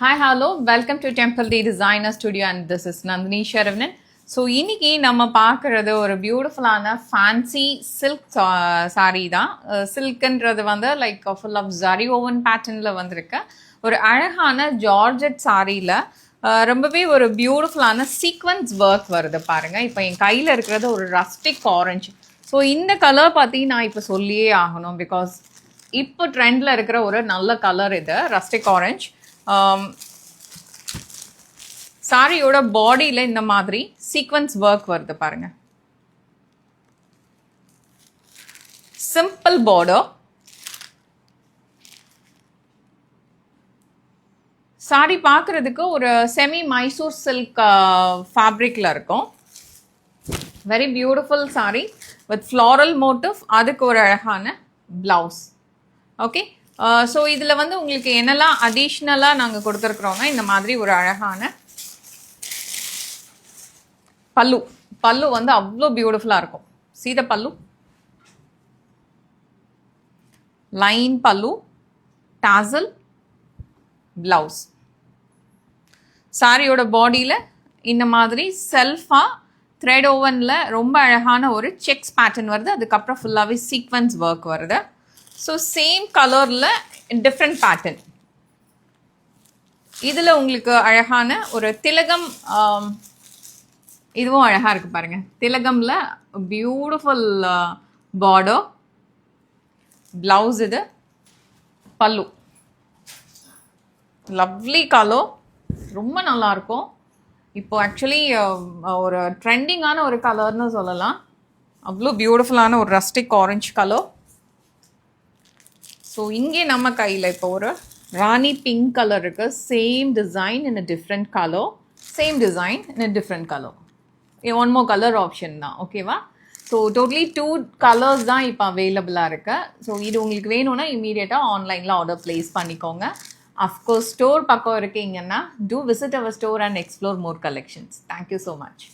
Hi, hello. Welcome to Temple D Designer Studio and this is Nandini Sharavanan. So இன்னைக்கு நம்ம பார்க்குறது ஒரு பியூட்டிஃபுல்லான ஃபேன்சி சில்க் சாரீ தான். சில்க்குன்றது வந்து like full of zari woven பேட்டர்னில் வந்திருக்கு. ஒரு அழகான ஜார்ஜெட் சாரியில் ரொம்பவே ஒரு பியூட்டிஃபுல்லான சீக்வன்ஸ் ஒர்க் வருது பாருங்கள். இப்போ என் கையில் இருக்கிறது ஒரு ரஸ்டிக் ஆரஞ்சு. ஸோ இந்த கலர் பற்றி நான் இப்போ சொல்லியே ஆகணும், பிகாஸ் இப்போ ட்ரெண்டில் இருக்கிற ஒரு நல்ல கலர் இது ரஸ்டிக் ஆரஞ்சு. சாரியோட பாடியில் இந்த மாதிரி சீக்வன்ஸ் ஒர்க் வருது பாருங்க. Simple border. சாரி பார்க்கறதுக்கு ஒரு செமி மைசூர் சில்க் ஃபேப்ரிக்ல இருக்கும். Very beautiful sorry with floral motive. அதுக்கு ஒரு அழகான பிளவுஸ். ஓகே, ஸோ இதில் வந்து உங்களுக்கு என்னெல்லாம் அடிஷ்னலாக நாங்கள் கொடுத்துருக்குறோன்னா இந்த மாதிரி ஒரு அழகான பல்லு வந்து அவ்வளோ பியூட்டிஃபுல்லாக இருக்கும். See the பல்லு, லைன் பல்லு, டாசல், பிளவுஸ். சாரியோட பாடியில் இந்த மாதிரி செல்ஃபாக த்ரெட் ஓவனில் ரொம்ப அழகான ஒரு செக்ஸ் பேட்டர்ன் வருது. அதுக்கப்புறம் ஃபுல்லாகவே சீக்வன்ஸ் ஒர்க் வருது. ஸோ சேம் கலரில் டிஃப்ரெண்ட் பேட்டர்ன். இதில் உங்களுக்கு அழகான ஒரு திலகம், இதுவும் அழகாக இருக்குது பாருங்கள். திலகமில் பியூட்டிஃபுல் பார்டர், ப்ளவுஸ், இது பல்லு. லவ்லி கலர், ரொம்ப நல்லாயிருக்கும். இப்போ ஆக்சுவலி ஒரு ட்ரெண்டிங்கான ஒரு கலர்னு சொல்லலாம். அவ்வளோ பியூட்டிஃபுல்லான ஒரு ரஸ்டிக் ஆரஞ்சு கலர். ஸோ இங்கே நம்ம கையில் இப்போ ஒரு ராணி பிங்க் கலர் இருக்குது. Same design in a different colour, same design in a different colour. One more colour option தான். ஓகேவா? ஸோ டோட்டலி 2 கலர்ஸ் தான் இப்போ அவைலபிளாக இருக்கு. ஸோ இது உங்களுக்கு வேணும்னா இமீடியட்டாக ஆன்லைனில் ஆர்டர் ப்ளேஸ் பண்ணிக்கோங்க. அஃப்கோர்ஸ் ஸ்டோர் பக்கம் இருக்கீங்கன்னா to visit our store and explore more collections. Thank you so much.